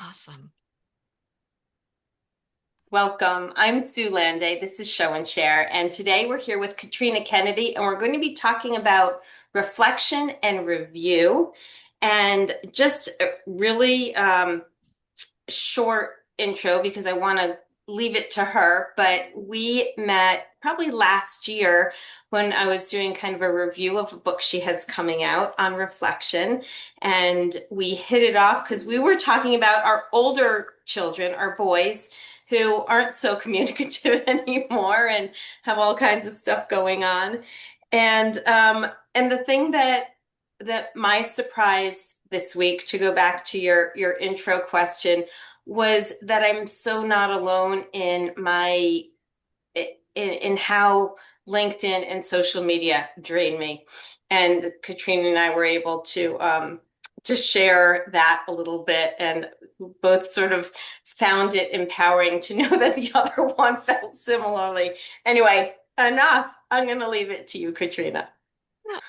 Awesome. Welcome. I'm Sue Landay. This is Show and Share, and today we're here with Katrina Kennedy, and we're going to be talking about reflection and review, and just a really short intro because I want to leave it to her. But we met probably last year when I was doing kind of a review of a book she has coming out on reflection. And we hit it off because we were talking about our older children, our boys, who aren't so communicative anymore and have all kinds of stuff going on. And the thing that my surprise this week, to go back to your intro question, was that I'm so not alone in my in how LinkedIn and social media drain me. And Katrina and I were able to share that a little bit, and both sort of found it empowering to know that the other one felt similarly. Anyway, enough. I'm going to leave it to you, Katrina.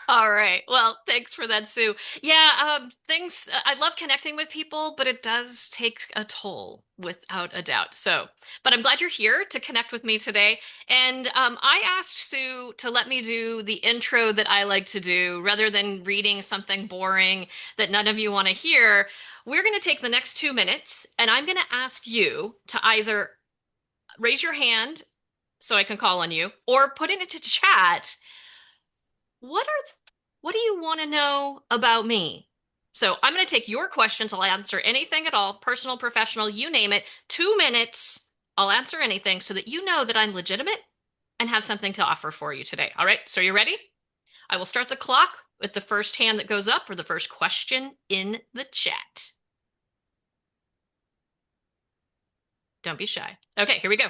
All right. Well, thanks for that, Sue. Yeah, I love connecting with people, but it does take a toll without a doubt. But I'm glad you're here to connect with me today. And I asked Sue to let me do the intro that I like to do rather than reading something boring that none of you want to hear. We're going to take the next 2 minutes, and I'm going to ask you to either raise your hand so I can call on you, or put it into chat. What do you want to know about me? So I'm going to take your questions. I'll answer anything at all, personal, professional, you name it. 2 minutes. I'll answer anything so that you know that I'm legitimate and have something to offer for you today. All right. So are you ready? I will start the clock with the first hand that goes up or the first question in the chat. Don't be shy. Okay, here we go.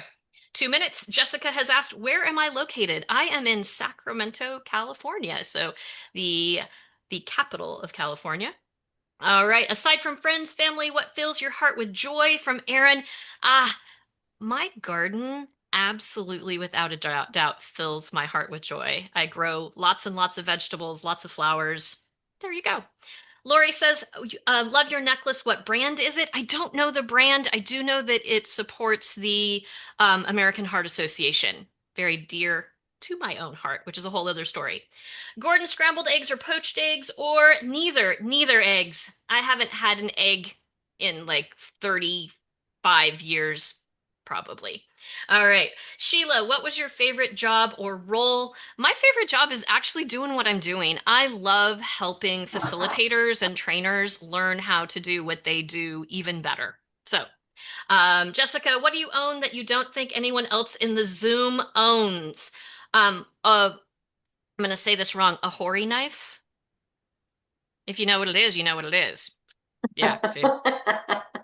2 minutes. Jessica has asked, where am I located? I am in Sacramento, California. So the the capital of California. All right. Aside from friends, family, what fills your heart with joy? From Aaron. Ah, my garden absolutely without a doubt fills my heart with joy. I grow lots and lots of vegetables, lots of flowers. There you go. Lori says, love your necklace. What brand is it? I don't know the brand. I do know that it supports the American Heart Association. Very dear to my own heart, which is a whole other story. Gordon, scrambled eggs or poached eggs or neither? Neither eggs. I haven't had an egg in like 35 years, probably. All right. Sheila, what was your favorite job or role? My favorite job is actually doing what I'm doing. I love helping facilitators and trainers learn how to do what they do even better. Jessica, what do you own that you don't think anyone else in the Zoom owns? I'm going to say this wrong. A hori knife? If you know what it is, you know what it is. Yeah, see?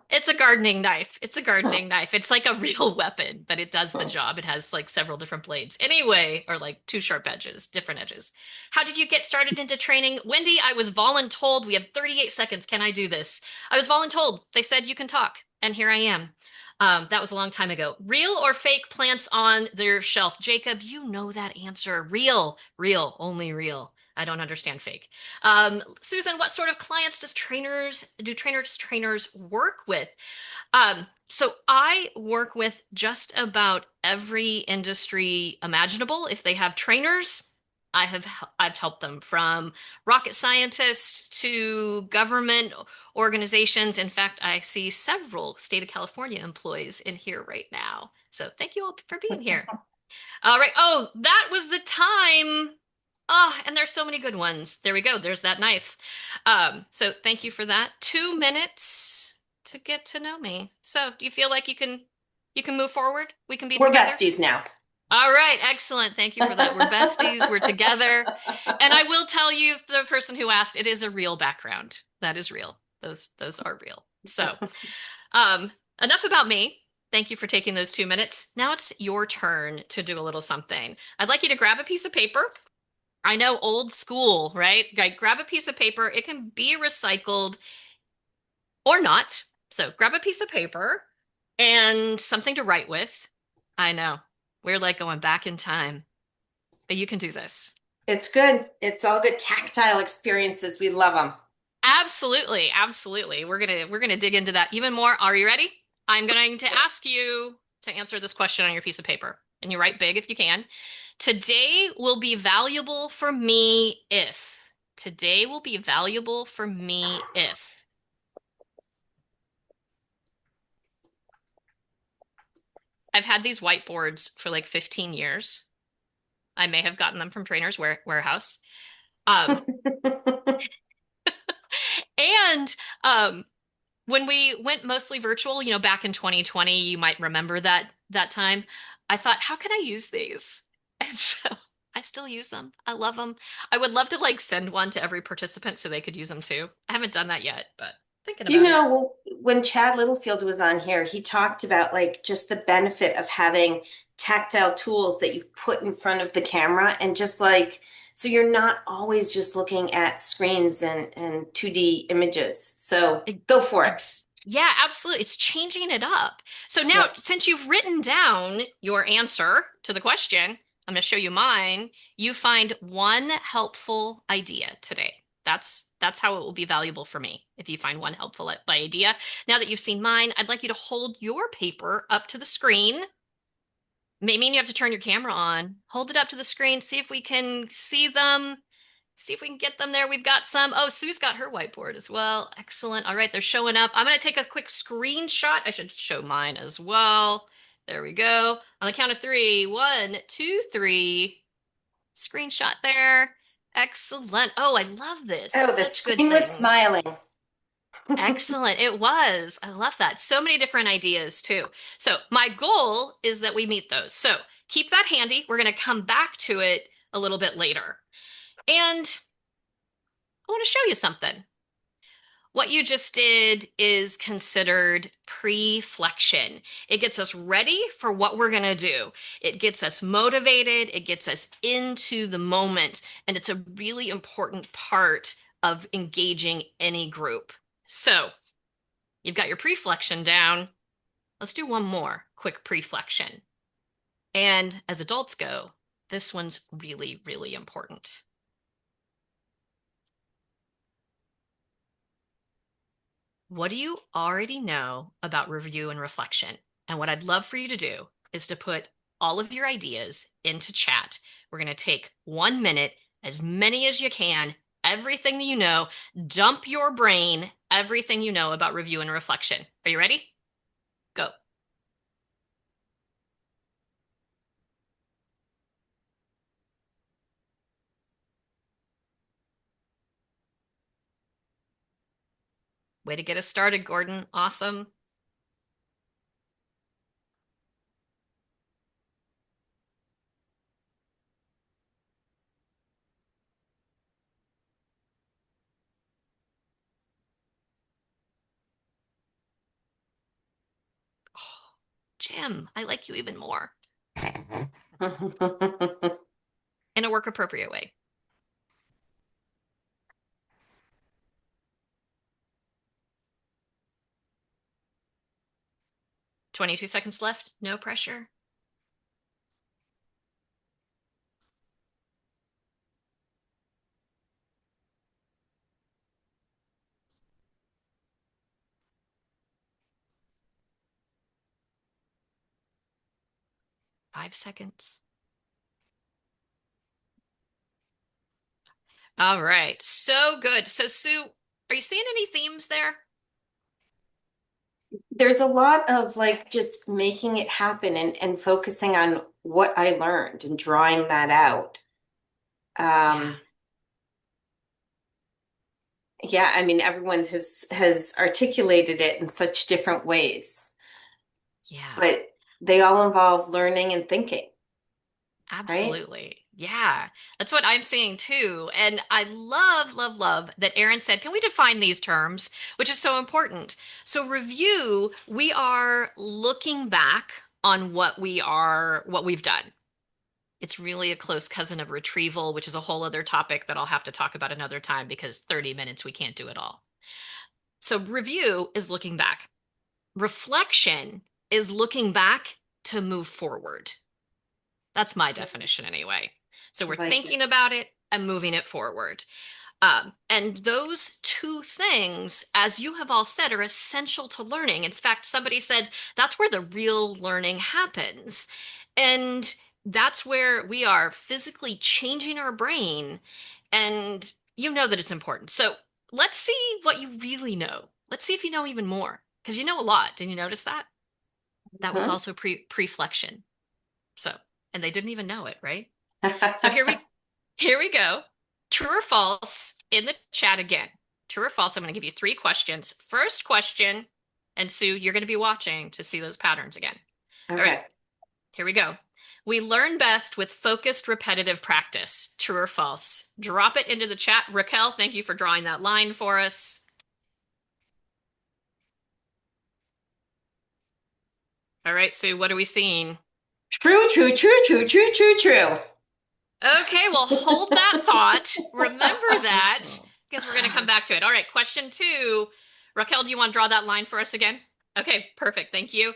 It's a gardening knife. It's a gardening knife. It's like a real weapon, but it does the job. It has like several different blades. Anyway, or like two sharp edges, different edges. How did you get started into training? Wendy, I was voluntold. We have 38 seconds. Can I do this? I was voluntold. They said you can talk, and here I am. That was a long time ago. Real or fake plants on their shelf? Jacob, you know that answer. Real, real, only real. I don't understand fake. Susan, what sort of clients do trainers work with? So I work with just about every industry imaginable. If they have trainers, I've helped them from rocket scientists to government organizations. In fact, I see several state of California employees in here right now. So thank you all for being here. All right. Oh, that was the time. Oh, and there's so many good ones. There we go. There's that knife. So thank you for that. 2 minutes to get to know me. So do you feel like you can move forward? We can be We're together? besties now. All right, excellent. Thank you for that. We're besties, we're together. And I will tell you, the person who asked, it is a real background. That is real. Those are real. Um, enough about me. Thank you for taking those 2 minutes. Now it's your turn to do a little something. I'd like you to grab a piece of paper. I know old school, right? Like, grab a piece of paper. It can be recycled or not. So grab a piece of paper and something to write with. I know. We're like going back in time, but you can do this. It's good. It's all good tactile experiences. We love them. Absolutely, absolutely. We're gonna dig into that even more. Are you ready? I'm going to ask you to answer this question on your piece of paper, and you write big if you can. Today will be valuable for me if. Today will be valuable for me if. I've had these whiteboards for like 15 years. I may have gotten them from Trainer's Warehouse. Um, and when we went mostly virtual, back in 2020, you might remember that time. I thought, how can I use these? And so I still use them. I love them. I would love to like send one to every participant so they could use them too. I haven't done that yet, but thinking You about it. know, when Chad Littlefield was on here, he talked about like just the benefit of having tactile tools that you put in front of the camera and just like, so you're not always just looking at screens and 2D images. So go for it. Yeah, absolutely. It's changing it up. So now, Yep. since you've written down your answer to the question, I'm going to show you mine. You find one helpful idea today. That's how it will be valuable for me if you find one helpful idea. Now that you've seen mine, I'd like you to hold your paper up to the screen. May mean you have to turn your camera on. Hold it up to the screen, see if we can see them. See if we can get them there. We've got some. Oh, Sue's got her whiteboard as well. Excellent. All right, they're showing up. I'm going to take a quick screenshot. I should show mine as well. There we go. On the count of three. One, two, three. Screenshot there. Excellent. Oh, I love this. Oh, the Such good screen was things. smiling. Excellent. It was. I love that. So many different ideas too. So my goal is that we meet those. So keep that handy. We're going to come back to it a little bit later. And I want to show you something. What you just did is considered pre-flexion. It gets us ready for what we're going to do. It gets us motivated, it gets us into the moment, and it's a really important part of engaging any group. So, you've got your pre-flexion down. Let's do one more quick pre-flexion. And as adults go, this one's really, really important. What do you already know about review and reflection? And what I'd love for you to do is to put all of your ideas into chat. We're going to take 1 minute, as many as you can, everything that you know, dump your brain, everything you know about review and reflection. Are you ready? Go. Way to get us started, Gordon. Awesome. 'Jim, I like you even more in a work appropriate way. 22 seconds left. No pressure. 5 seconds. All right. So good. So, Sue, are you seeing any themes there? There's a lot of like just making it happen and focusing on what I learned and drawing that out. Yeah. Um, yeah, I mean, everyone has articulated it in such different ways, Yeah. but they all involve learning and thinking, right? Absolutely. Yeah. That's what I'm seeing too. And I love, love, love that Aaron said, can we define these terms? Which is so important. So review, we are looking back on what we've done. It's really a close cousin of retrieval, which is a whole other topic that I'll have to talk about another time because 30 minutes we can't do it all. So review is looking back. Reflection is looking back to move forward. That's my definition anyway. So I we're like it. thinking about it and moving it forward. And those two things, as you have all said, are essential to learning. In fact, somebody said that's where the real learning happens. And that's where we are physically changing our brain. And you know that it's important. So let's see what you really know. Let's see if you know even more, because you know a lot. Did you notice that? That was Mhm. also preflection. So, and they didn't even know it, right? So here we go. True or false in the chat again. True or false? I'm going to give you three questions. First question, and Sue, you're going to be watching to see those patterns again. All right, Okay. here we go. We learn best with focused, repetitive practice. True or false? Drop it into the chat. Raquel, thank you for drawing that line for us. All right, Sue, what are we seeing? True, true, true, true, true, true, true. Okay, well, hold that thought. Remember that because we're going to come back to it. All right, question two. Raquel, do you want to draw that line for us again? Okay, perfect. Thank you.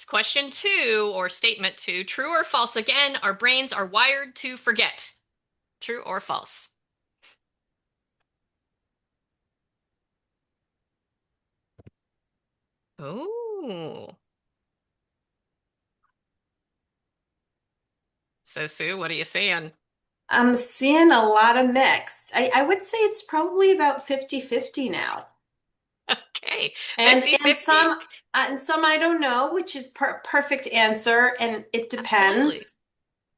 Question two, or statement two, true or false? Again, our brains are wired to forget. True or false? Oh. So, Sue, what are you saying? I'm seeing a lot of mix. I would say it's probably about 50-50 now. Okay, And 50-50. some I don't know, which is perfect answer, and it Absolutely. depends,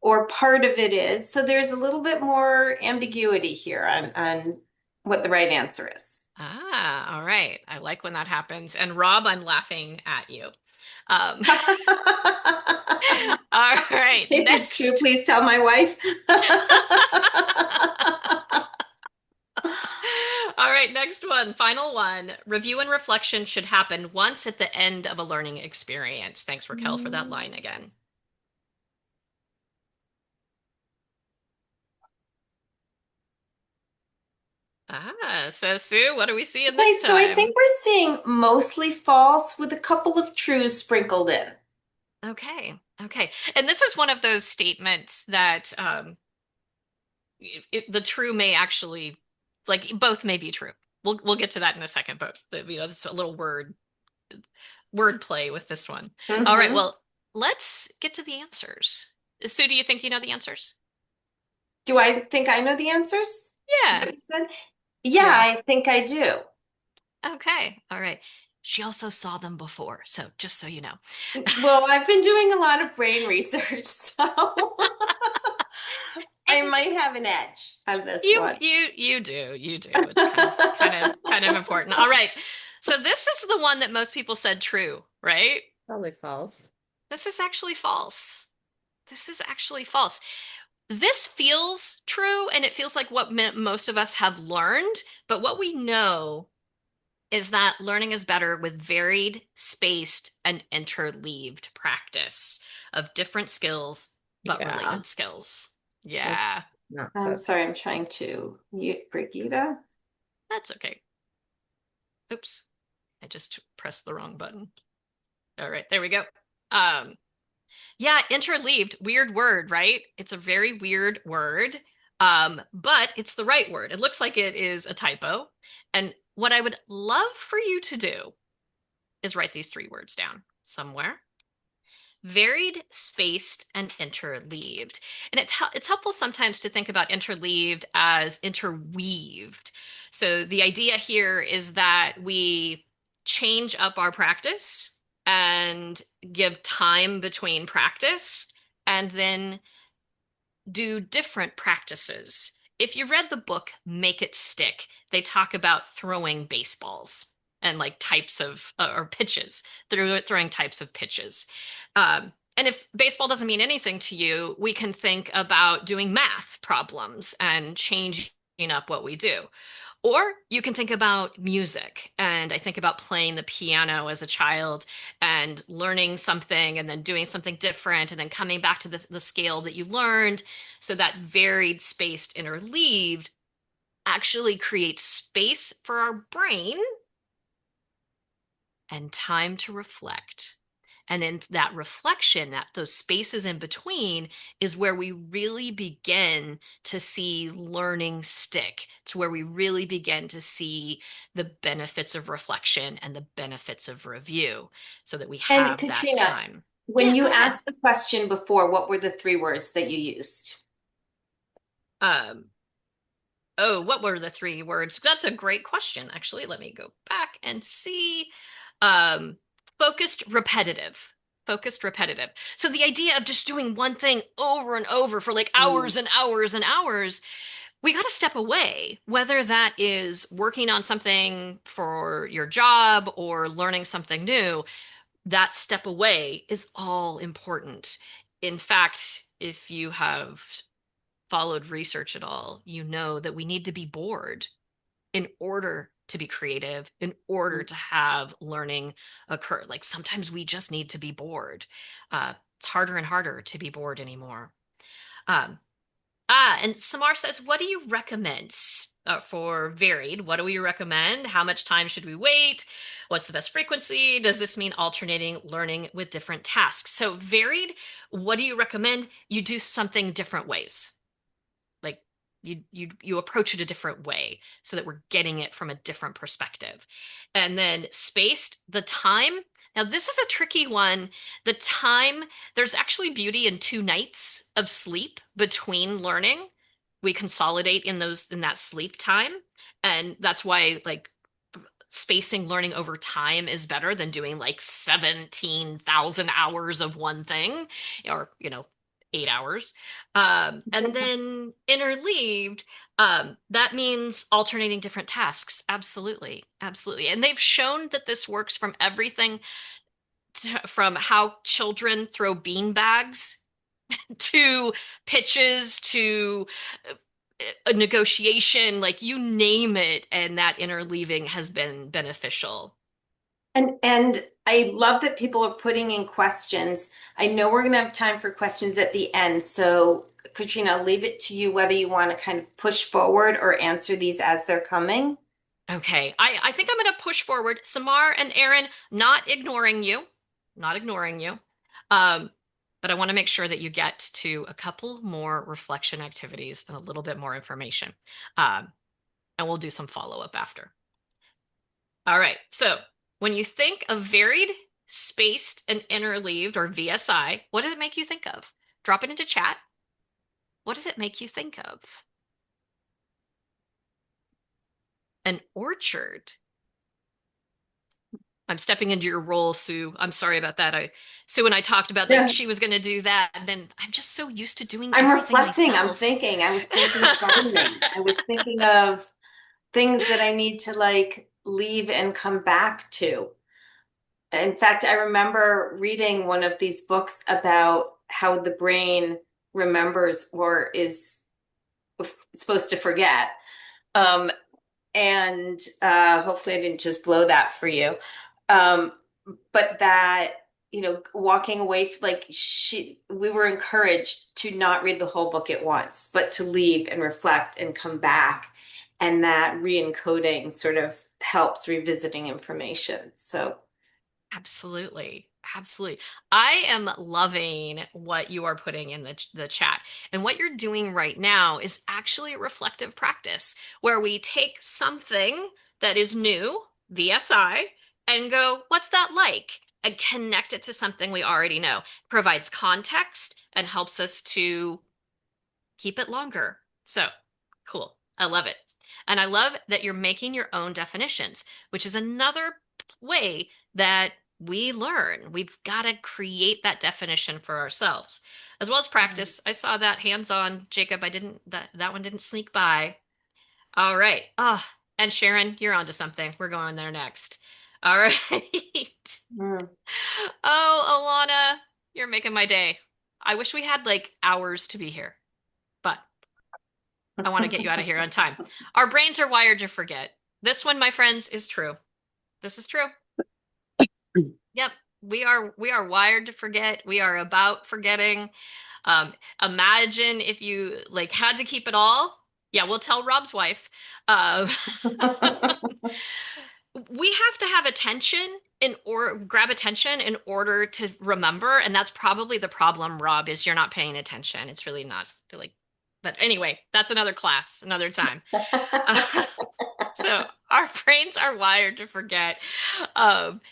or part of it is. So there's a little bit more ambiguity here on what the right answer is. Ah, all right. I like when that happens. And Rob, I'm laughing at you. Um, all right, If it's true, next. please tell my wife. All right, next one, final one. Review and reflection should happen once at the end of a learning experience. Thanks, Raquel, for that line again. Ah, so Sue, what are we seeing Okay, this so I think time? we're seeing mostly false with a couple of trues sprinkled in. Okay, okay. And this is one of those statements that the true may actually, like, both may be true. We'll get to that in a second, but it's a little word play with this one. All right, Hmm. well, let's get to the answers. Sue, do you think you know the answers? Do I think I know the answers? Is that Yeah. what you said? Yeah, Yeah. I think I do. Okay. All right. She also saw them before, so just so you know. Well, I've been doing a lot of brain research, so I And might have an edge on this you one. you you do. You do. It's kind of important. All right. So this is the one that most people said true, right? Probably false. This is actually false. This is actually false. This feels true and it feels like what most of us have learned, but what we know is that learning is better with varied, spaced, and interleaved practice of different skills, but Yeah, related skills. that's Yeah, not I'm good. sorry, I'm trying to mute Brigida. that's okay. Oops, I just pressed the wrong button. All right, there we go. Um, yeah, interleaved, weird word, right? It's a very weird word, but it's the right word. It looks like it is a typo. And what I would love for you to do is write these three words down somewhere. Varied, spaced, and interleaved. And it's helpful sometimes to think about interleaved as interweaved. So the idea here is that we change up our practice and give time between practice and then do different practices. If you read the book Make It Stick, they talk about throwing baseballs and like types of or pitches. They're throwing types of pitches. And if baseball doesn't mean anything to you, we can think about doing math problems and changing up what we do. Or you can think about music. And I think about playing the piano as a child and learning something and then doing something different and then coming back to the scale that you learned. So that varied, spaced, interleaved actually creates space for our brain and time to reflect. And in that reflection, that those spaces in between is where we really begin to see learning stick. It's where we really begin to see the benefits of reflection and the benefits of review so that we And have that Katrina, time. when Yeah, you go ahead. asked the question before, what were the three words that you used? Um, oh, what were the three words? That's a great question, actually. Let me go back and see. Um, focused, repetitive. Focused, repetitive. So the idea of just doing one thing over and over for like Mm, hours and hours and hours, we got to step away, whether that is working on something for your job or learning something new. That step away is all important. In fact, if you have followed research at all, you know that we need to be bored in order to be creative, in order mm. to have learning occur. Like sometimes we just need to be bored. It's harder and harder to be bored anymore. Um, and Samar says, what do you recommend for varied? What do we recommend? How much time should we wait? What's the best frequency? Does this mean alternating learning with different tasks? So varied, what do you recommend? You do something different ways. Like you approach it a different way so that we're getting it from a different perspective. And then spaced, the time. Now this is a tricky one. The time, there's actually beauty in 2 nights of sleep between learning. We consolidate in that sleep time. And that's why like spacing learning over time is better than doing like 17,000 hours of one thing or, 8 hours. And then interleaved, that means alternating different tasks. Absolutely. Absolutely. And they've shown that this works from everything from how children throw bean bags to pitches to a negotiation, like you name it, and that interleaving has been beneficial. And I love that people are putting in questions. I know we're going to have time for questions at the end. So, Katrina, I'll leave it to you whether you want to kind of push forward or answer these as they're coming. Okay, I think I'm going to push forward. Samar and Aaron, not ignoring you, not ignoring you. Um, but I want to make sure that you get to a couple more reflection activities and a little bit more information. Um, and we'll do some follow-up after. All right, so when you think of varied, spaced, and interleaved, or VSI, what does it make you think of? Drop it into chat. What does it make you think of? An orchard. I'm stepping into your role, Sue. I'm sorry about that. Sue and I talked about that Yeah. she was going to do that, and then I'm just so used to doing I'm everything reflecting, I'm myself. thinking. I was thinking gardening. I was thinking of things that I need to like leave and come back to. In fact, I remember reading one of these books about how the brain remembers or is supposed to forget. Um, and hopefully I didn't just blow that for you. Um, but that, walking away, we were encouraged to not read the whole book at once, but to leave and reflect and come back. And that re-encoding sort of helps revisiting information. So, Absolutely. Absolutely. I am loving what you are putting in the chat. And what you're doing right now is actually a reflective practice where we take something that is new, VSI, and go, what's that like? And connect it to something we already know. Provides context and helps us to keep it longer. So cool. I love it. And I love that you're making your own definitions, which is another way that we learn. We've got to create that definition for ourselves, as well as practice. I saw that hands-on, Jacob. I didn't that one didn't sneak by. All right. Oh, and Sharon, you're onto something. We're going there next. All right. mm. Oh, Alana, you're making my day. I wish we had like hours to be here, but I want to get you out of here on time. Our brains are wired to forget. This one, my friends, is true. This is true. Yep. We are wired to forget. We are about forgetting. Imagine if you like had to keep it all. Yeah, we'll tell Rob's wife. Uh, we have to have attention in or grab attention in order to remember. And that's probably the problem, Rob, is you're not paying attention. It's really not like, but anyway, that's another class, another time. So our brains are wired to forget.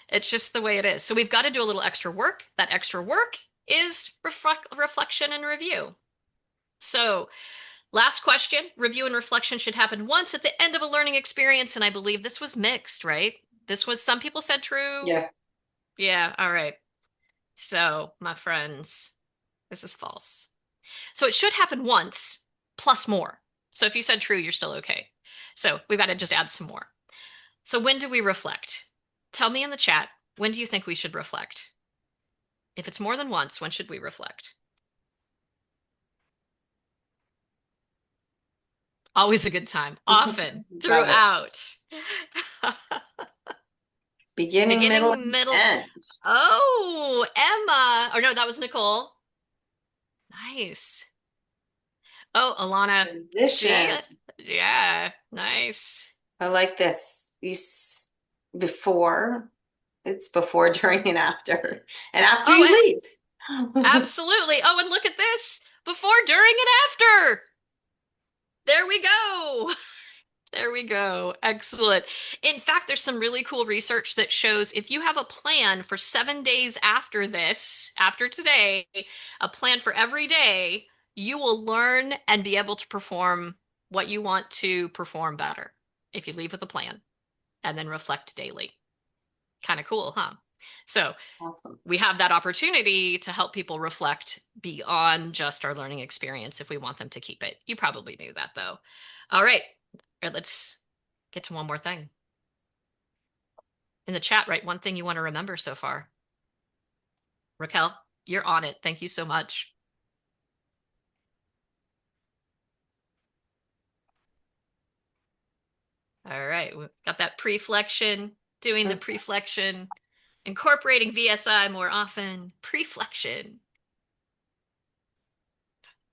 It's just the way it is. So we've got to do a little extra work. That extra work is reflection and review. So last question, review and reflection should happen once at the end of a learning experience. And I believe this was mixed, right? This was some people said true. Yeah. Yeah, all right. So, my friends, this is false. So it should happen once plus more. So if you said true, you're still okay. So we've got to just add some more. So when do we reflect? Tell me in the chat, when do you think we should reflect? If it's more than once, when should we reflect? Always a good time. Often, Love it. throughout. Beginning, middle, Beginning, and middle. end. Oh, Emma. Or no, that was Nicole. Nice. Oh, Alana. See? Transition. Yeah, nice. I like this. Before, it's before, during, and after. And after Oh, you and leave. absolutely. Oh, and look at this. Before, during, and after. There we go. There we go. Excellent. In fact, there's some really cool research that shows if you have a plan for 7 days after this, after today, a plan for every day, you will learn and be able to perform what you want to perform better if you leave with a plan and then reflect daily. Kind of cool, huh? So Awesome. we have that opportunity to help people reflect beyond just our learning experience if we want them to keep it. You probably knew that though. All right. All right, let's get to one more thing. In the chat, write one thing you want to remember so far. Raquel, you're on it. Thank you so much. All right, we got that preflection, doing the preflection, incorporating VSI more often, preflection.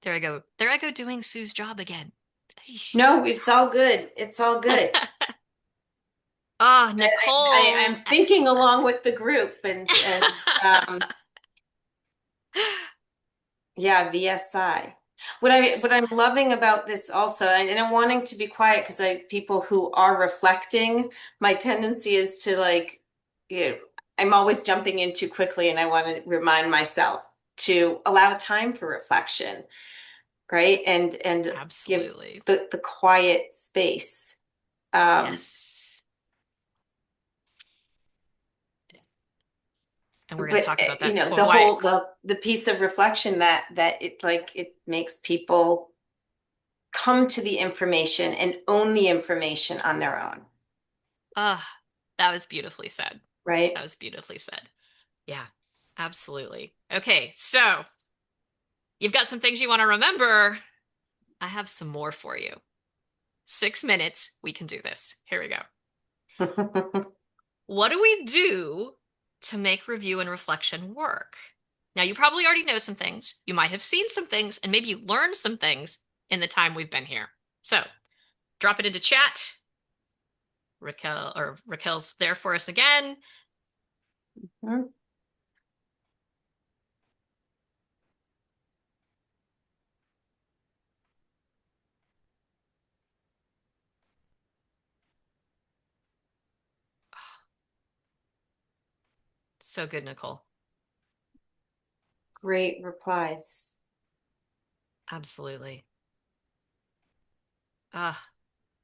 There I go. There I go doing Sue's job again. No, it's all good. It's all good. Ah, I'm Nicole, thinking along excellent. with the group yeah, VSI. What I'm loving about this also, and I'm wanting to be quiet because people who are reflecting, my tendency is to like, you know, I'm always jumping in too quickly, and I want to remind myself to allow time for reflection, right? And give Absolutely. the quiet space. Um, Yes. And we're going to but talk about you that know, the quiet. whole the piece of reflection that it makes people come to the information and own the information on their own, Ah, that was beautifully said. right? That was beautifully said. Yeah, absolutely. Okay, so you've got some things you want to remember. I have some more for you. 6 minutes, we can do this. Here we go. What do we do to make review and reflection work? Now, you probably already know some things. You might have seen some things, and maybe you learned some things in the time we've been here. So drop it into chat. Raquel's there for us again. So good, Nicole. Great replies. Absolutely. Ah,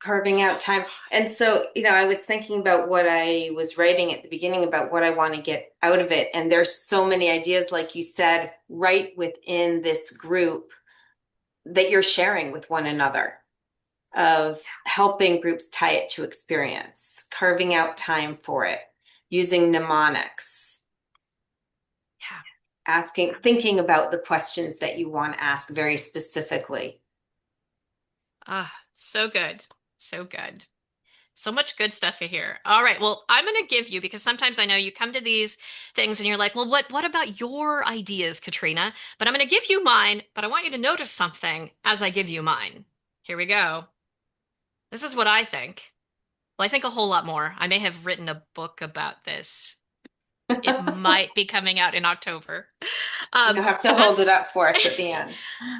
Carving so out time. And so, I was thinking about what I was writing at the beginning about what I want to get out of it. And there's so many ideas, like you said, right within this group that you're sharing with one another of helping groups tie it to experience, carving out time for it, using mnemonics, yeah. thinking about the questions that you want to ask very specifically. Ah, so good. So good. So much good stuff here. All right. Well, I'm going to give you because sometimes I know you come to these things and you're like, "Well, what about your ideas, Katrina?" But I'm going to give you mine, but I want you to notice something as I give you mine. Here we go. This is what I think. Well, I think a whole lot more. I may have written a book about this. It might be coming out in October. You'll have to And hold it that's, up for us at the end.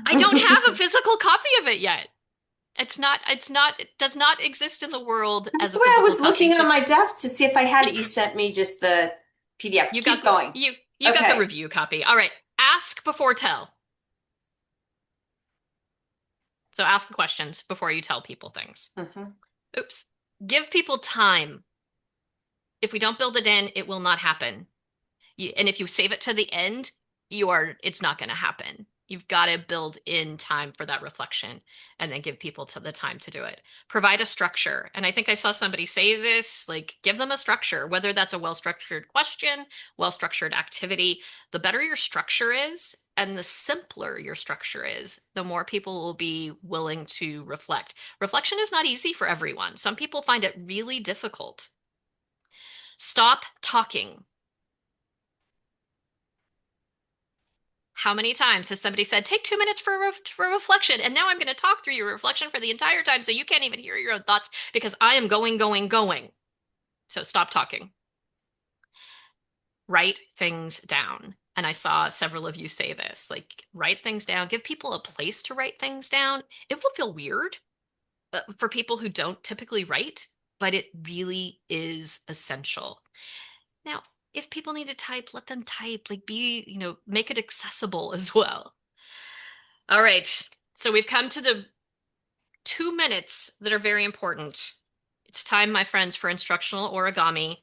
I don't have a physical copy of it yet. It does not exist in the world as That's a why I physical was copy. looking on my Just desk to see if I had it. You sent me just the PDF. you Keep got going. you got the Okay. review copy. All right. Ask before tell. So ask the questions before you tell people things. Mhm. Oops. Give people time. If we don't build it in, it will not happen. And if you save it to the end, it's not going to happen. You've got to build in time for that reflection and then give people to the time to do it. Provide a structure. And I think I saw somebody say this, like give them a structure, whether that's a well-structured question, well-structured activity. The better your structure is and the simpler your structure is, the more people will be willing to reflect. Reflection is not easy for everyone. Some people find it really difficult. Stop talking. How many times has somebody said, take 2 minutes for reflection, and now I'm going to talk through your reflection for the entire time so you can't even hear your own thoughts because I am going, going, going. So stop talking. Write things down. And I saw several of you say this, like write things down, give people a place to write things down. It will feel weird for people who don't typically write, but it really is essential. Now, if people need to type, let them type, like make it accessible as well. All right. So we've come to the 2 minutes that are very important. It's time, my friends, for instructional origami.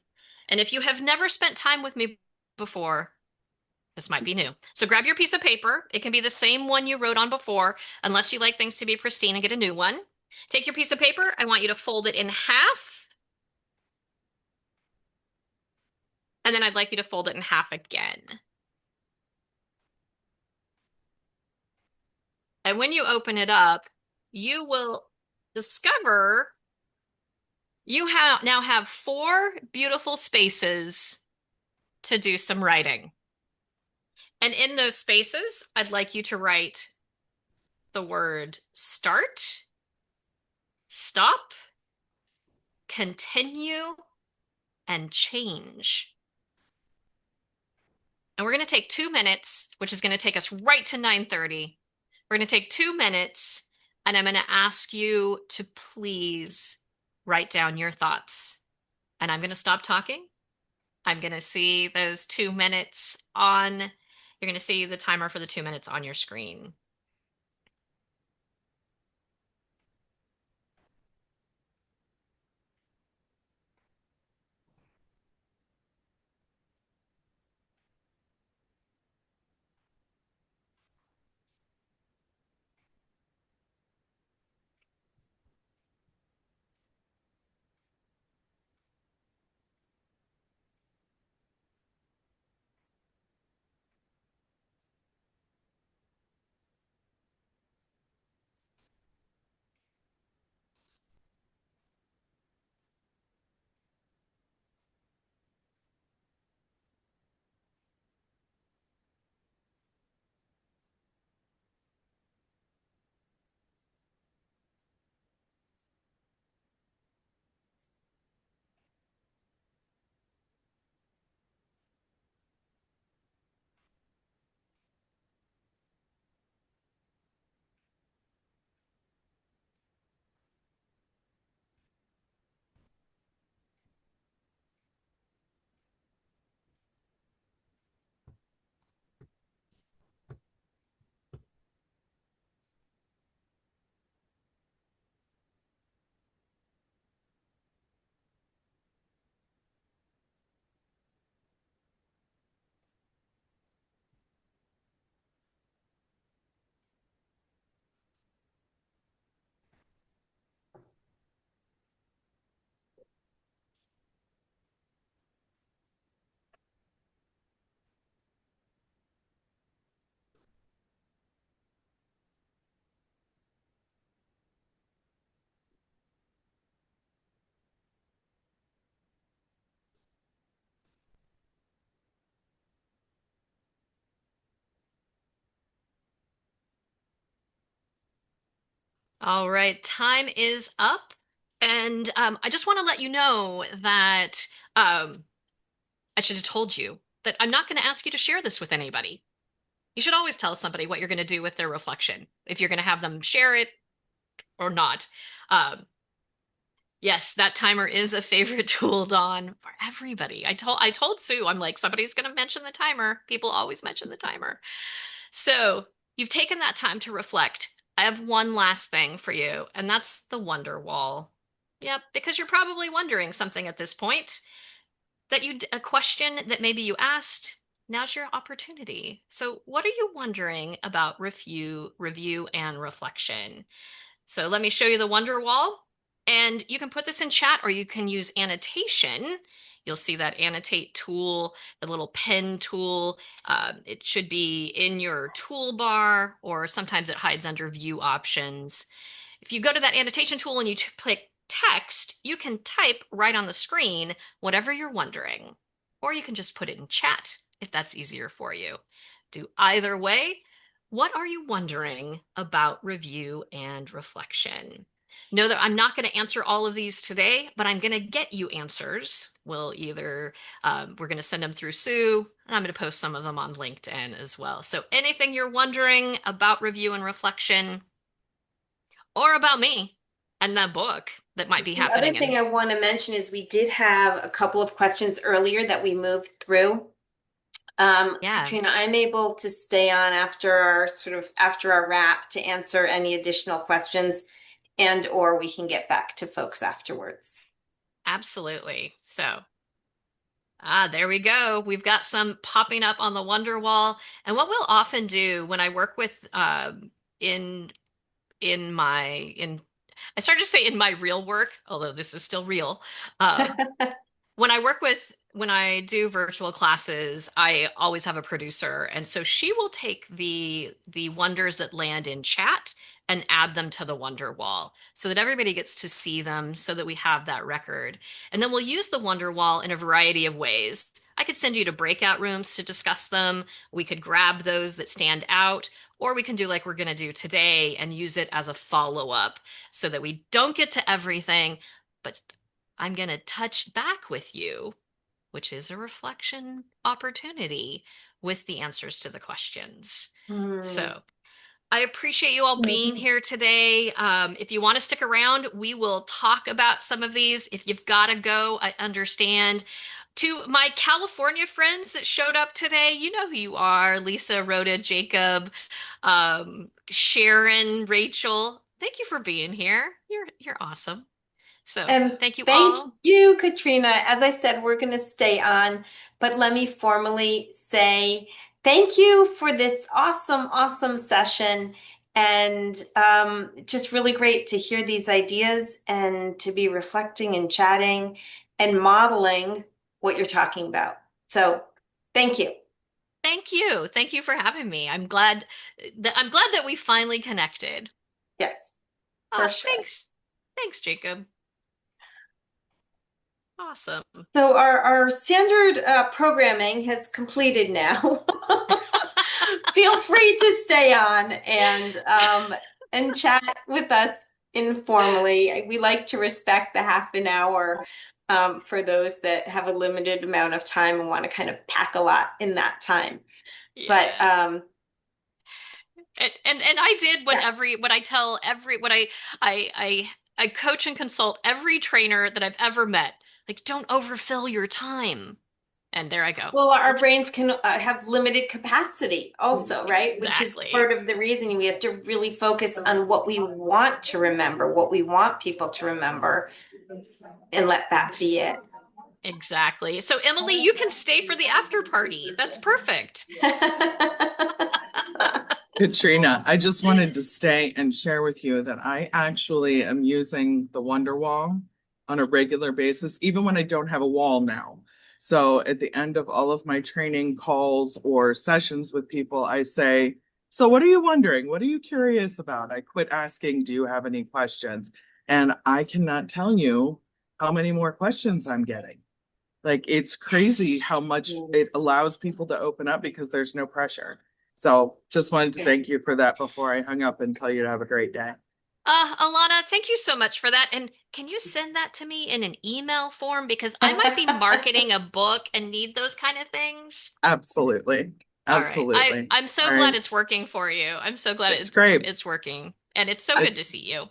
And if you have never spent time with me before, this might be new. So grab your piece of paper. It can be the same one you wrote on before, unless you like things to be pristine and get a new one. Take your piece of paper. I want you to fold it in half, and then I'd like you to fold it in half again. And when you open it up, you will discover now have four beautiful spaces to do some writing. And in those spaces, I'd like you to write the word start, stop, continue, and change. And we're going to take 2 minutes, which is going to take us right to 9:30. We're going to take 2 minutes, and I'm going to ask you to please write down your thoughts. And I'm going to stop talking. I'm going to see those 2 minutes on, you're going to see the timer for the 2 minutes on your screen. All right, time is up. And I just want to let you know that um, I should have told you that I'm not going to ask you to share this with anybody. You should always tell somebody what you're going to do with their reflection, if you're going to have them share it or not. Um, yes, that timer is a favorite tool, Dawn, for everybody. I told Sue, I'm like, somebody's going to mention the timer. People always mention the timer. So you've taken that time to reflect. I have one last thing for you, and that's the wonder wall. Yep, because you're probably wondering something at this point a question that maybe you asked. Now's your opportunity. So, what are you wondering about review, and reflection? So, let me show you the wonder wall, and you can put this in chat or you can use annotation. You'll see that annotate tool, the little pen tool. It should be in your toolbar, or sometimes it hides under view options. If you go to that annotation tool and you click text, you can type right on the screen whatever you're wondering. Or you can just put it in chat if that's easier for you. Do either way. What are you wondering about review and reflection? Know that I'm not going to answer all of these today, but I'm going to get you answers. We're going to send them through Sue, and I'm going to post some of them on LinkedIn as well. So anything you're wondering about review and reflection, or about me and that book that might be The other happening. thing And I want to mention is we did have a couple of questions earlier that we moved through. yeah, Katrina, I'm able to stay on after our after our wrap to answer any additional questions and or we can get back to folks afterwards. absolutely. So, there we go. We've got some popping up on the Wonder Wall. And what we'll often do when I work with in in my in I started to say in my real work, although this is still real. Uh, when I do virtual classes, I always have a producer, and so she will take the wonders that land in chat and add them to the wonder wall so that everybody gets to see them, so that we have that record. And then we'll use the wonder wall in a variety of ways. I could send you to breakout rooms to discuss them. We could grab those that stand out, or we can do like we're going to do today and use it as a follow-up so that we don't get to everything, but I'm going to touch back with you, which is a reflection opportunity with the answers to the questions. Hmm. So I appreciate you all being here today. If you want to stick around, we will talk about some of these. If you've got to go, I understand. To my California friends that showed up today, you know who you are: Lisa, Rhoda, Jacob, Sharon, Rachel. Thank you for being here. You're awesome. So And thank you thank all. you, Katrina. As I said, we're going to stay on, but let me formally say thank you for this awesome, awesome session. And just really great to hear these ideas and to be reflecting and chatting and modeling what you're talking about. So thank you. Thank you. Thank you for having me. I'm glad that we finally connected. Yes, for Oh, sure. thanks. Thanks, Jacob. Awesome. So our standard programming has completed now. Feel free to stay on and chat with us informally. We like to respect the half an hour for those that have a limited amount of time and want to kind of pack a lot in that time. But Yeah. And I did yeah. what I tell every what I coach and consult every trainer that I've ever met. Like, don't overfill your time. And there I go. Well, our Let's brains can have limited capacity also, right? Which is exactly. part of the reason we have to really focus on what we want to remember, what we want people to remember, and let that be Ex it. exactly. So Emily, you can stay for the after party. That's perfect. Katrina, I just wanted to stay and share with you that I actually am using the Wonder Wall on a regular basis, even when I don't have a wall now. So at the end of all of my training calls or sessions with people, I say, so what are you wondering? What are you curious about? I quit asking, do you have any questions? And I cannot tell you how many more questions I'm getting. Like it's crazy Yes. how much it allows people to open up because there's no pressure. So just wanted to Yeah. thank you for that before I hung up and tell you to have a great day. Alana, thank you so much for that. And can you send that to me in an email form? Because I might be marketing a book and need those kind of things. Absolutely. All right. I, Absolutely. I'm so All glad right. it's working for you. I'm so glad It's great. it's working. And it's so good It, to see you.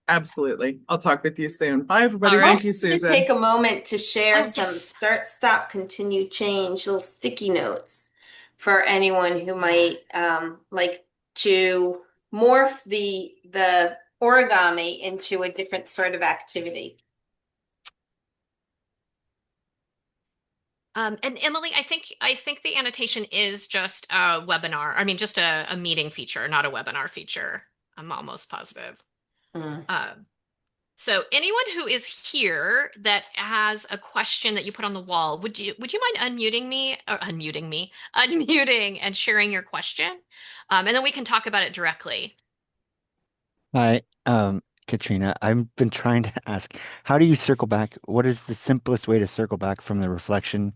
absolutely. I'll talk with you soon. Bye, All everybody. right. Thank you, To Susan. take a moment to share Oh, some yes. start, stop, continue, change, little sticky notes for anyone who Yeah. might like to morph the origami into a different sort of activity. And Emily, I think the annotation is just a webinar. I mean, just a meeting feature, not a webinar feature. I'm almost positive. Mm. Um, So anyone who is here that has a question that you put on the wall, would you mind unmuting me or unmuting and sharing your question? And then we can talk about it directly. Hi, Katrina. I've been trying to ask, how do you circle back? What is the simplest way to circle back from the reflection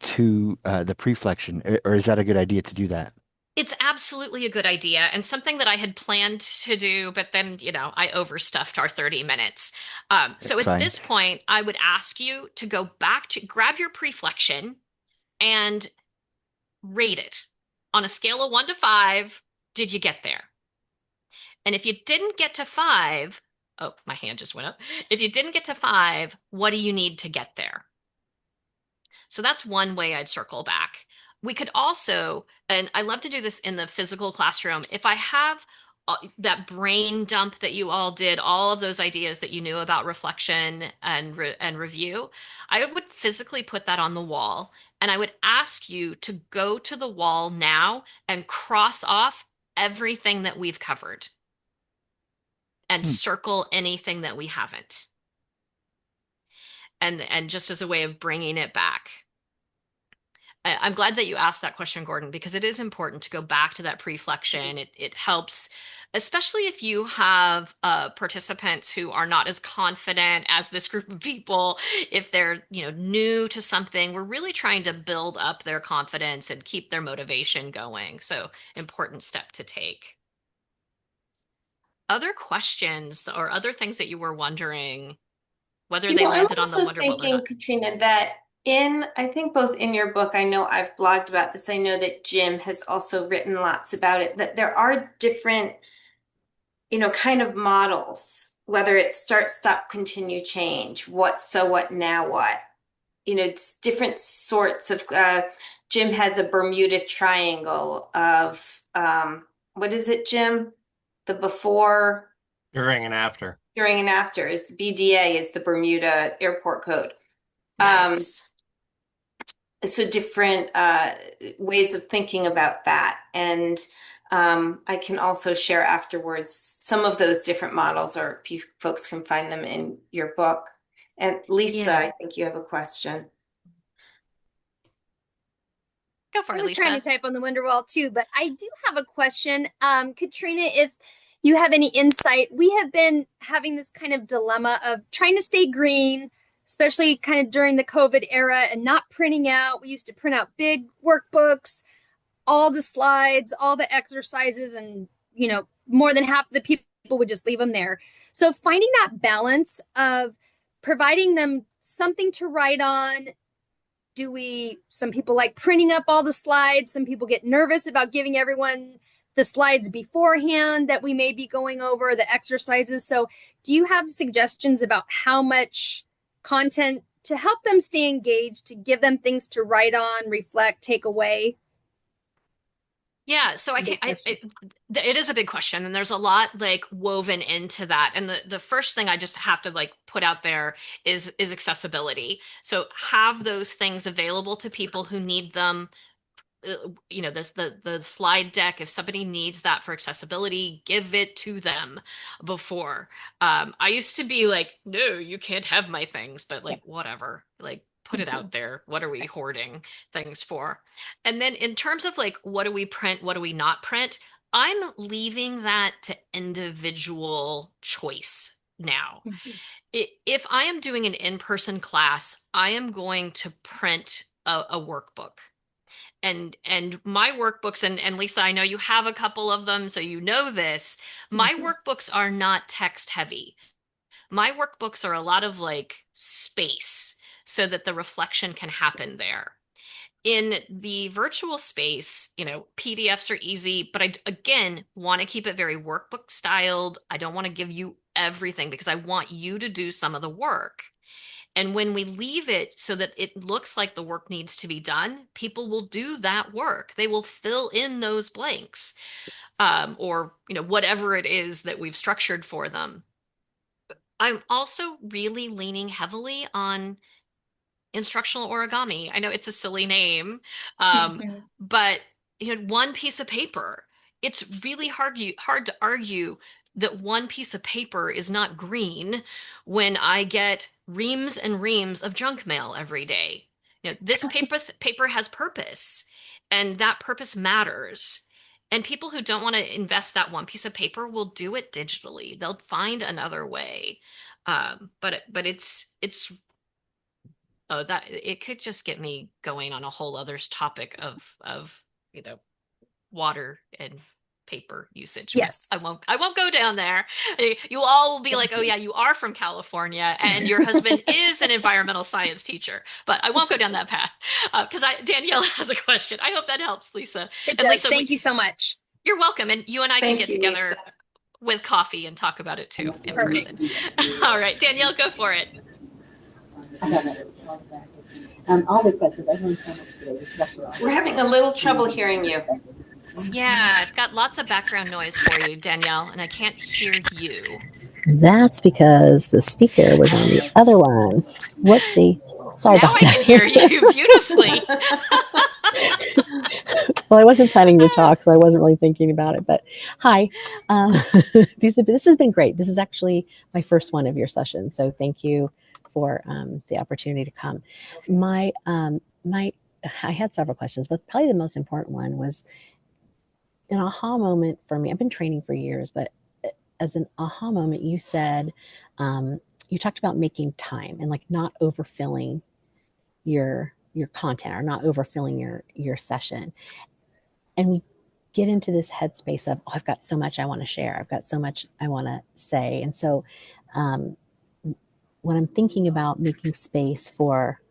to the preflection? Or is that a good idea to do that? It's absolutely a good idea and something that I had planned to do, but then, I overstuffed our 30 minutes. So That's at fine. this point, I would ask you to go back to grab your preflection and rate it. On a scale of 1 to 5, did you get there? And if you didn't get to 5, oh, my hand just went up. If you didn't get to 5, what do you need to get there? So that's one way I'd circle back. We could also, and I love to do this in the physical classroom, if I have that brain dump that you all did, all of those ideas that you knew about reflection and review, I would physically put that on the wall, and I would ask you to go to the wall now and cross off everything that we've covered and Hmm. circle anything that we haven't. And just as a way of bringing it back. I'm glad that you asked that question, Gordon, because it is important to go back to that preflection. It helps, especially if you have participants who are not as confident as this group of people. If they're, new to something, we're really trying to build up their confidence and keep their motivation going. So, important step to take. Other questions or other things that you were wondering, whether they I'm landed on the also Wonderwall or thinking, not? Katrina, that I think both in your book, I know I've blogged about this. I know that Jim has also written lots about it, that there are different, kind of models, whether it's start, stop, continue, change, what, so what, now what. It's different sorts of, Jim has a Bermuda Triangle of, what is it, Jim? The before, During and after. during, and after is the BDA is the Bermuda Airport Code. Um, Nice. so different ways of thinking about that. And I can also share afterwards some of those different models, or folks can find them in your book. And Lisa, Yeah. I think you have a question. Go for I it, was trying to Lisa. type on the Wonderwall too, but I do have a question. Katrina, if you have any insight, we have been having this kind of dilemma of trying to stay green, especially kind of during the COVID era and not printing out. We used to print out big workbooks, all the slides, all the exercises, and more than half of the people would just leave them there. So finding that balance of providing them something to write on, some people like printing up all the slides, some people get nervous about giving everyone the slides beforehand that we may be going over, the exercises. So do you have suggestions about how much content to help them stay engaged, to give them things to write on, reflect, take away? Yeah, so I A can big question. it is a big question, and there's a lot like woven into that. And the first thing I just have to like put out there is accessibility. So have those things available to people who need them. There's the slide deck. If somebody needs that for accessibility, give it to them before. I used to be like, no, you can't have my things, but like whatever, like put it out there. What are we hoarding things for? And then in terms of like what do we print, what do we not print, I'm leaving that to individual choice now. If I am doing an in-person class, I am going to print a workbook. and my workbooks, and Lisa, I know you have a couple of them, so you know this. My Mhm. workbooks are not text heavy. My workbooks are a lot of like space so that the reflection can happen there. In the virtual space, PDFs are easy, but I again want to keep it very workbook styled. I don't want to give you everything because I want you to do some of the work. And when we leave it so that it looks like the work needs to be done, people will do that work. They will fill in those blanks, or whatever it is that we've structured for them. I'm also really leaning heavily on instructional origami. I know it's a silly name, but one piece of paper. It's really hard to argue that one piece of paper is not green when I get reams and reams of junk mail every day. This paper has purpose, and that purpose matters. And people who don't want to invest that one piece of paper will do it digitally. They'll find another way. But it's Oh, that it could just get me going on a whole other topic of you know water and paper usage, but Yes. I won't go down there. You all will be like, Thank "Oh you. yeah, you are from California and your husband is an environmental science teacher." But I won't go down that path because I Danielle has a question. I hope that helps, Lisa. It And does. Lisa, Thank you so much. you're welcome, and you and I can Thank get you, Lisa. together with coffee and talk about it too in person. Perfect. All right, Danielle, go for it. All the questions, everyone's so much today. This is actually We're awesome. having a little trouble hearing you. Yeah, I've got lots of background noise for you, Danielle, and I can't hear you. That's because the speaker was on the other one. Whoopsie. Sorry Now about I can that. hear you beautifully. Well, I wasn't planning to talk, so I wasn't really thinking about it. But hi, this has been great. This is actually my first one of your sessions, so thank you for the opportunity to come. My I had several questions, but probably the most important one was an aha moment for me. I've been training for years, but as an aha moment, you said you talked about making time and like not overfilling your content or not overfilling your session. And we get into this headspace of, oh, I've got so much I want to share. I've got so much I want to say. And so um, when I'm thinking about making space for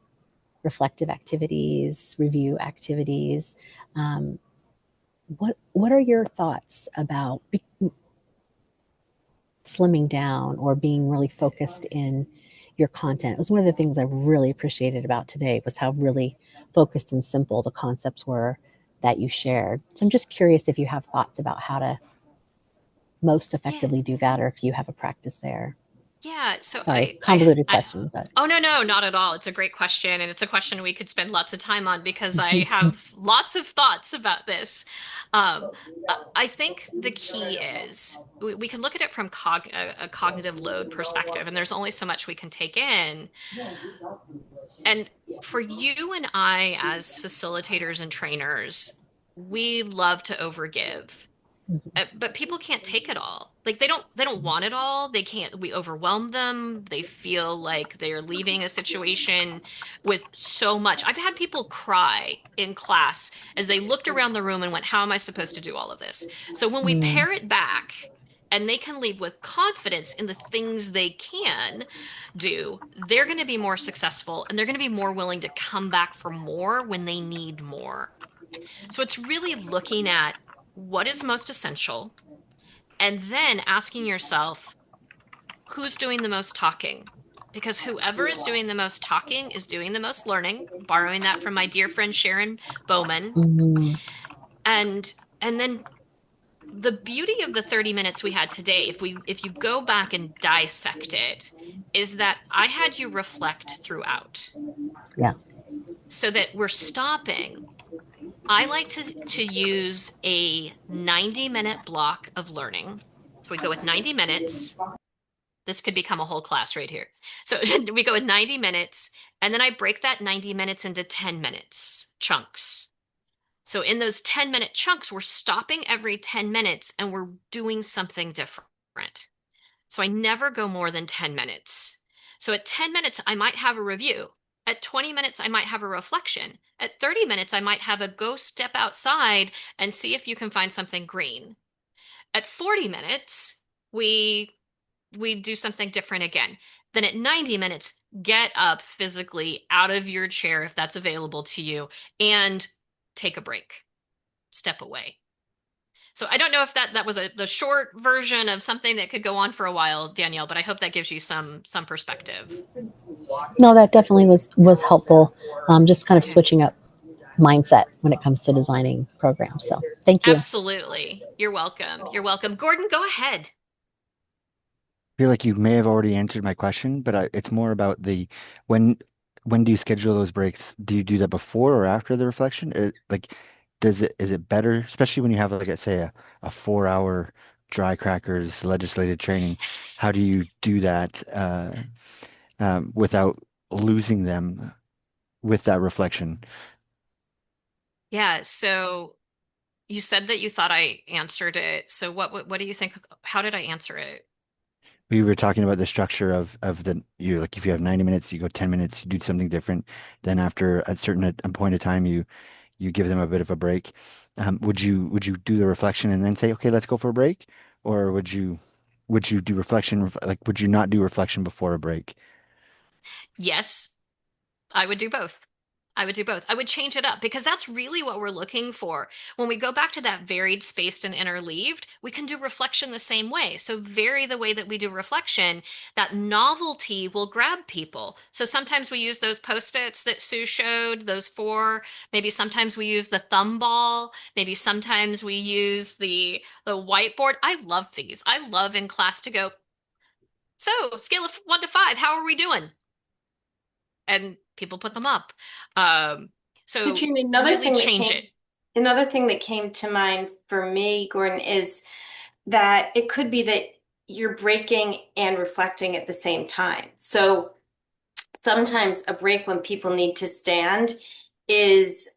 reflective activities, review activities, um, what are your thoughts about slimming down or being really focused in your content? It was one of the things I really appreciated about today was how really focused and simple the concepts were that you shared. So I'm just curious if you have thoughts about how to most Yeah, effectively do that or if you have a practice there. yeah. So Sorry, convoluted question, but oh no, not at all. It's a great question, and it's a question we could spend lots of time on because I have lots of thoughts about this. I think the key is we can look at it from a cognitive load perspective, and there's only so much we can take in. And for you and I, as facilitators and trainers, we love to overgive. But people can't take it all. Like they don't want it all. They can't, we overwhelm them. They feel like they're leaving a situation with so much. I've had people cry in class as they looked around the room and went, how am I supposed to do all of this? So when we mm, pare it back and they can leave with confidence in the things they can do, they're going to be more successful and they're going to be more willing to come back for more when they need more. So it's really looking at what is most essential and then asking yourself, who's doing the most talking? Because whoever is doing the most talking is doing the most learning, borrowing that from my dear friend Sharon Bowman. mm, And then the beauty of the 30 minutes we had today, if you go back and dissect it, is that I had you reflect throughout yeah. so that we're stopping. I like to use a 90-minute block of learning. So we go with 90 minutes. This could become a whole class right here. So we go with 90 minutes, and then I break that 90 minutes into 10 minutes chunks. So in those 10-minute chunks, we're stopping every 10 minutes and we're doing something different. So I never go more than 10 minutes. So at 10 minutes, I might have a review. At 20 minutes, I might have a reflection. At 30 minutes, I might have a go step outside and see if you can find something green. At 40 minutes, we we do something different again. Then at 90 minutes, get up physically out of your chair if that's available to you and take a break. Step away. So I don't know if that was the short version of something that could go on for a while, Danielle, but I hope that gives you some perspective. No, that definitely was helpful. Just kind of switching up mindset when it comes to designing programs. So thank you. Absolutely. You're welcome. You're welcome. Gordon, go ahead. Feel like you may have already answered my question, but it's more about the when when do you schedule those breaks? Do you do that before or after the reflection? Like, is it better, especially when you have like say a 4 hour dry crackers legislative training? How do you do that without losing them with that reflection? Yeah, so you said that you thought I answered it. So what do you think? How did I answer it? We were talking about the structure of the you like if you have 90 minutes, you go 10 minutes, you do something different. Then after a certain a point of time, you give them a bit of a break. Would you do the reflection and then say, okay, let's go for a break, or would you do reflection like would you not do reflection before a break? Yes, I would do both. I would do both. I would change it up because that's really what we're looking for. When we go back to that varied, spaced, and interleaved, we can do reflection the same way. So vary the way that we do reflection. That novelty will grab people. So sometimes we use those post-its that Sue showed, those four. Maybe sometimes we use the thumb ball. Maybe sometimes we use the whiteboard. I love these. I love in class to go, so scale of 1 to 5, how are we doing? And people put them up. Um, so Katrina, really change it. another thing that came to mind for me, Gordon, is that it could be that you're breaking and reflecting at the same time. So sometimes a break when people need to stand is,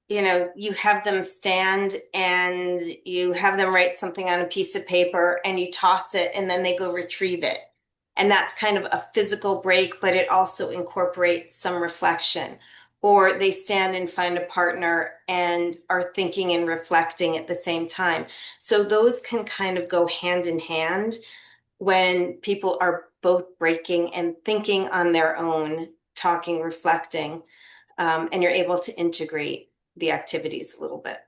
you have them stand and you have them write something on a piece of paper and you toss it and then they go retrieve it. And that's kind of a physical break, but it also incorporates some reflection. Or they stand and find a partner and are thinking and reflecting at the same time. So those can kind of go hand in hand when people are both breaking and thinking on their own, talking, reflecting, and you're able to integrate the activities a little bit.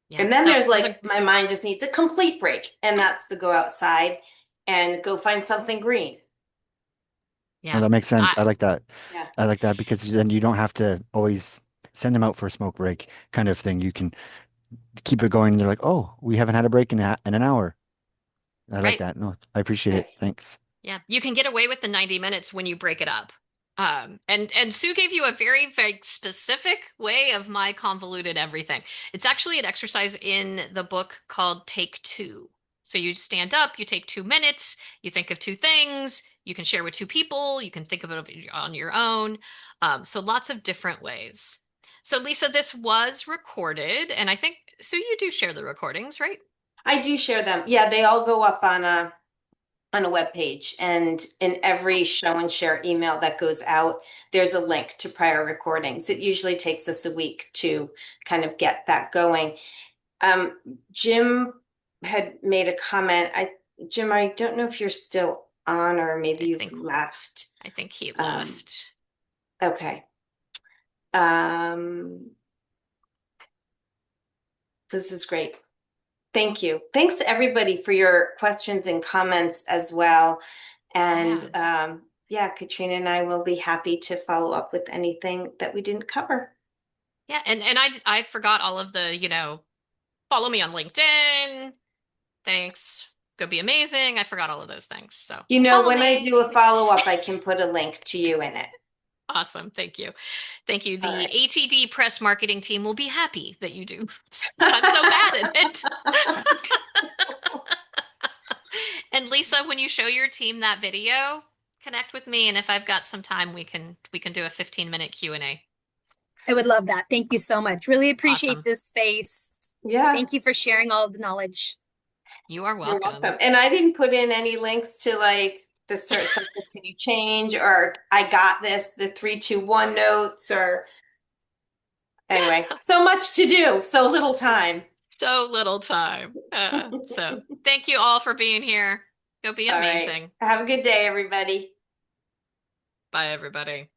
Yeah, And then that there's was a like, my mind just needs a complete break, and that's the go outside and go find something green. Oh, yeah. that makes sense. I I like that. Yeah. I like that because then you don't have to always send them out for a smoke break kind of thing. You can keep it going. And they're like, oh, we haven't had a break in an hour. I like right. that. No, I appreciate Right. it. Thanks. Yeah, you can get away with the 90 minutes when you break it up. And Sue gave you a very, very specific way of my convoluted everything. It's actually an exercise in the book called Take Two. So you stand up, you take 2 minutes, you think of two things, you can share with two people, you can think of it on your own. So lots of different ways. So Lisa, this was recorded, and I think Sue, you do share the recordings, right? I do share them. Yeah, they all go up on a web page, and in every show and share email that goes out, there's a link to prior recordings. It usually takes us a week to kind of get that going. Um, Jim had made a comment. Jim, I don't know if you're still on or maybe I you've think left. I think he Um, left. okay. Um, this is great. Thank you. Thanks to everybody for your questions and comments as well. And Yeah. yeah, Katrina and I will be happy to follow up with anything that we didn't cover. Yeah, and I forgot all of the, follow me on LinkedIn. Thanks. Go be amazing. I forgot all of those things. So follow When I me. do a follow-up, I can put a link to you in it. Awesome. Thank you. Thank you. All The right. ATD press marketing team will be happy that you do since I'm so bad at it. And Lisa, when you show your team that video, connect with me, and if I've got some time, we can do a 15-minute Q&A. I would love that. Thank you so much. Really appreciate Awesome. this space. Yeah, Thank you for sharing all of the knowledge. You are you're welcome. welcome. And I didn't put in any links to like the some continue change, or I got this, the 3, 2, 1 notes, or anyway, so much to do, so little time. So little time. So thank you all for being here. Go be All right. amazing. Have a good day, everybody. Bye, everybody.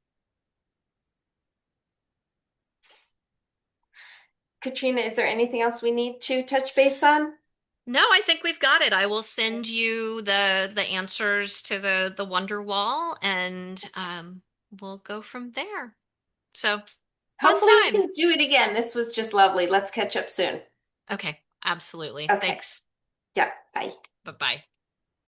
Katrina, is there anything else we need to touch base on? No, I think we've got it. I will send you the answers to the Wonder Wall, and we'll go from there. So fun Hopefully we time. can do it again. This was just lovely. Let's catch up soon. Okay, absolutely. Okay. Thanks. Yeah. Bye. Bye-bye.